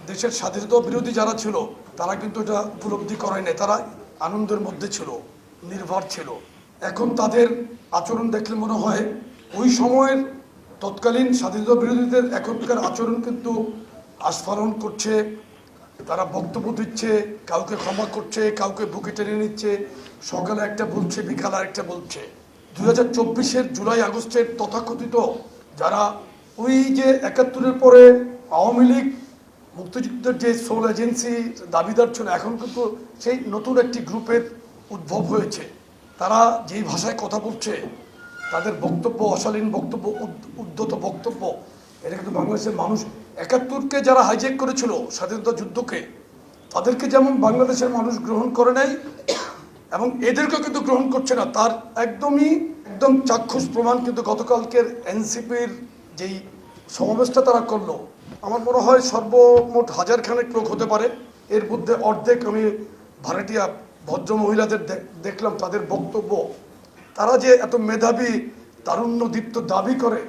দেশের স্বাধীনতা বিরোধী যারা ছিল তারা কিন্তু এটা উপলব্ধি করে নাই, তারা আনন্দের মধ্যে ছিল, নির্ভর ছিল। এখন তাদের আচরণ দেখলে মনে হয় ওই সময়ের তৎকালীন স্বাধীনতা বিরোধীদের এখনকার আচরণ কিন্তু আস্ফালন করছে। তারা বক্তব্য দিচ্ছে, কাউকে ক্ষমা করছে, কাউকে বুকে টেনে নিচ্ছে, সকালে একটা বলছে, বিকালে আরেকটা বলছে। 2024-এর জুলাই আগস্টের তথাকথিত যারা ওই যে 71-এর পরে আওয়ামী লীগ মুক্তিযুদ্ধের যে সোল এজেন্সি দাবিদার ছিল, এখন কিন্তু সেই নতুন একটি গ্রুপের উদ্ভব হয়েছে। তারা যেই ভাষায় কথা বলছে, তাদের বক্তব্য অশালীন বক্তব্য, উদ্ধত বক্তব্য, এটা কিন্তু বাংলাদেশের মানুষ 71-কে যারা হাইজ্যাক করেছিল স্বাধীনতা যুদ্ধকে, তাদেরকে যেমন বাংলাদেশের মানুষ গ্রহণ করে নাই এবং এদেরকেও কিন্তু গ্রহণ করছে না, তার একদম চাক্ষুষ প্রমাণ কিন্তু গতকালকের এনসিপির যেই সমাবেশটা তারা করলো। আমার মনে হয় সর্বমোট 1000 খানেক লোক হতে পারে, এর মধ্যে অর্ধেক আমি ভাড়াটিয়া ভদ্র মহিলাদের দেখলাম। তাদের বক্তব্য, তারা যে এত মেধাবী তারুণ্যদীপ্ত দাবি করে,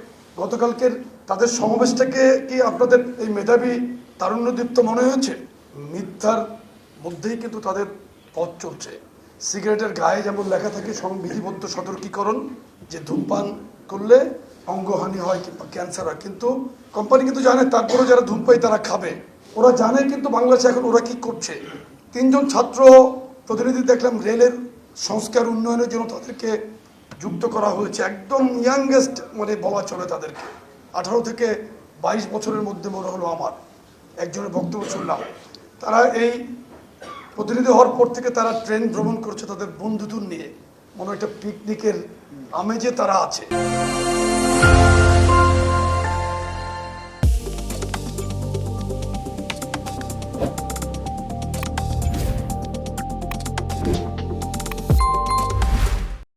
গতকালকের তাদের সমাবেশটাকে কি আপনাদের এই মেধাবী তারুণ্যদীপ্ত মনে হয়েছে? মিথ্যার মধ্যেই কিন্তু তাদের পথ চলছে। সিগারেটের গায়ে যেমন লেখা থাকে সংবিধিবদ্ধ সতর্কীকরণ, যে ধূমপান করলে অঙ্গহানি হয় কিংবা ক্যান্সার হয়, কিন্তু কোম্পানি কিন্তু জানে, তারপরে যারা ধূমপাই তারা খাবে। ওরা জানে কিন্তু বাংলাদেশে এখন ওরা কি করছে। 3 জন ছাত্র প্রতিনিধি দেখলাম রেলের সংস্কার উন্নয়নের জন্য তাদেরকে যুক্ত করা হয়েছে, একদম ইয়াংগেস্ট মানে বলা চলে তাদেরকে, 18 থেকে 22 বছরের মধ্যে মনে হলো আমার একজনের বক্তব্য শুনলাম। তারা এই প্রতিনিধি হওয়ার পর থেকে তারা ট্রেন ভ্রমণ করছে তাদের বন্ধুদের নিয়ে, মনে একটা পিকনিকের আমেজে তারা আছে।